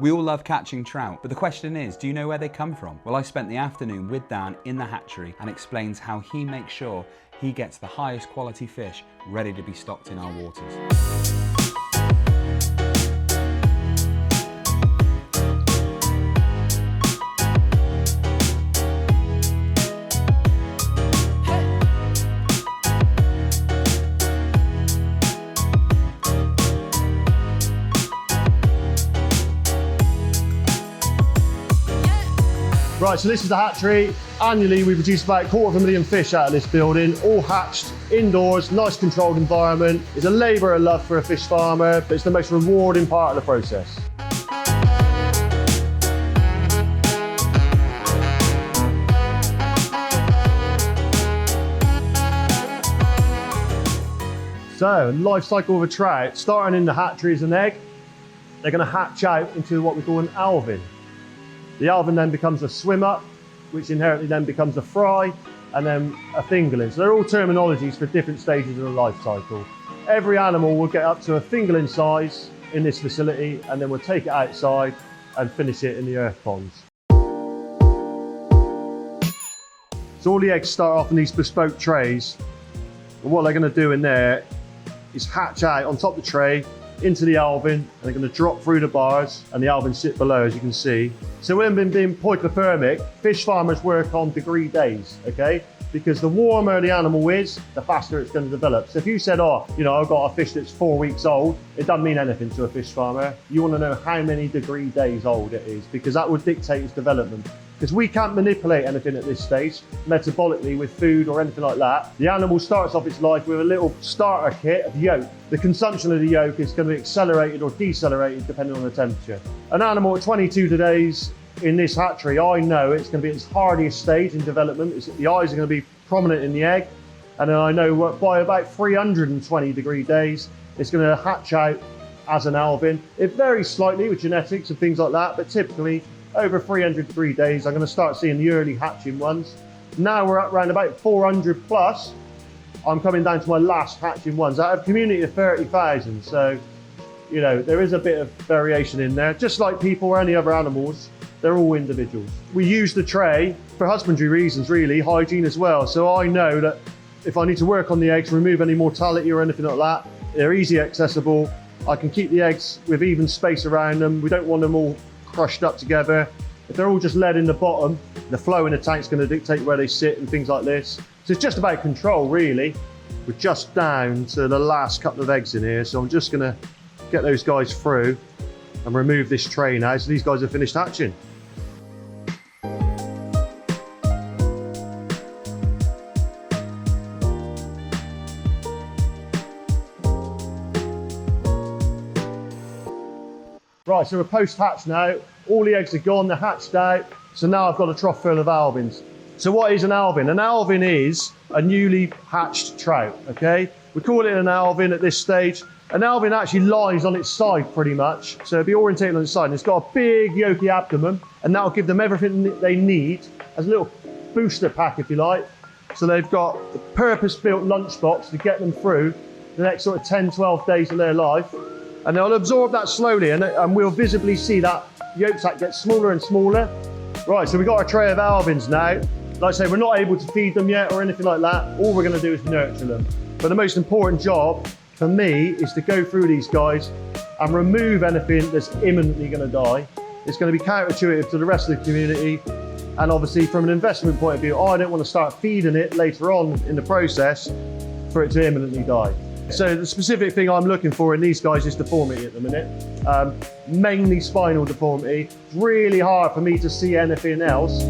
We all love catching trout, but the question is, do you know where they come from? Well, I spent the afternoon with Dan in the hatchery and explains how he makes sure he gets the highest quality fish ready to be stocked in our waters. Right, so this is the hatchery. Annually, we produce about 250,000 fish out of this building, all hatched indoors, nice controlled environment. It's a labour of love for a fish farmer, but it's the most rewarding part of the process. So, life cycle of a trout, starting in the hatchery as an egg, they're going to hatch out into what we call an Alvin. The Alvin then becomes a swim up, which inherently then becomes a fry, and then a fingerling. So they're all terminologies for different stages of the life cycle. Every animal will get up to a fingerling size in this facility, and then we'll take it outside and finish it in the earth ponds. So all the eggs start off in these bespoke trays. And what they're going to do in there is hatch out on top of the tray into the Alvin, and they're going to drop through the bars, and the Alvin sit below, as you can see. So when being poikilothermic, fish farmers work on degree days, okay? Because the warmer the animal is, the faster it's going to develop. So if you said, oh, you know, I've got a fish that's 4 weeks old, it doesn't mean anything to a fish farmer. You want to know how many degree days old it is, because that would dictate its development. Because we can't manipulate anything at this stage, metabolically with food or anything like that. The animal starts off its life with a little starter kit of yolk. The consumption of the yolk is going to be accelerated or decelerated depending on the temperature. An animal at 22 days in this hatchery, I know it's going to be its hardiest stage in development. The eyes are going to be prominent in the egg. And then I know by about 320 degree days, it's going to hatch out as an Alvin. It varies slightly with genetics and things like that, but typically over 300 degree days, I'm going to start seeing the early hatching ones. Now we're at around about 400 plus. I'm coming down to my last hatching ones. I have a community of 30,000, so you know there is a bit of variation in there. Just like people or any other animals, they're all individuals. We use the tray for husbandry reasons, really, hygiene as well. So I know that if I need to work on the eggs, remove any mortality or anything like that, they're easy accessible. I can keep the eggs with even space around them. We don't want them all crushed up together. If they're all just lead in the bottom, the flow in the tank's going to dictate where they sit and things like this. So it's just about control, really. We're just down to the last couple of eggs in here, so I'm just going to get those guys through and remove this tray now, so these guys have finished hatching. Right, so we're post-hatch now. All the eggs are gone, they're hatched out. So now I've got a trough full of Alvins. So what is an Alvin? An Alvin is a newly hatched trout, okay? We call it an Alvin at this stage. An Alvin actually lies on its side pretty much. So it'll be orientated on its side. And it's got a big yolky abdomen, and that'll give them everything that they need as a little booster pack, if you like. So they've got a purpose-built lunchbox to get them through the next sort of 10, 12 days of their life. And they'll absorb that slowly, and we'll visibly see that yolk sac get smaller and smaller. Right, so we've got our tray of Alvins now. Like I say, we're not able to feed them yet or anything like that. All we're going to do is nurture them. But the most important job for me is to go through these guys and remove anything that's imminently going to die. It's going to be counterintuitive to the rest of the community. And obviously, from an investment point of view, I don't want to start feeding it later on in the process for it to imminently die. So the specific thing I'm looking for in these guys is deformity at the minute, mainly spinal deformity. It's really hard for me to see anything else.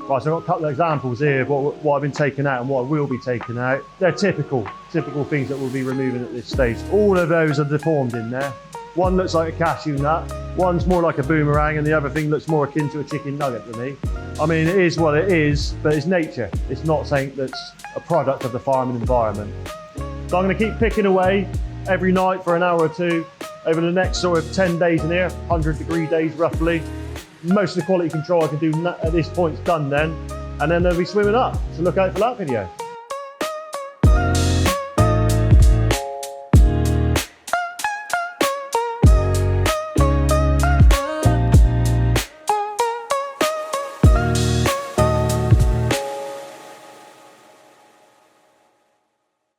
Right, so I've got a couple of examples here of what I've been taking out and what I will be taking out. They're typical things that we'll be removing at this stage. All of those are deformed in there. One looks like a cashew nut, one's more like a boomerang, and the other thing looks more akin to a chicken nugget to me. I mean, it is what it is, but it's nature. It's not something that's a product of the farming environment. So I'm going to keep picking away every night for an hour or two over the next sort of 10 days in here, 100-degree days roughly. Most of the quality control I can do at this point is done then, and then they'll be swimming up. So look out for that video.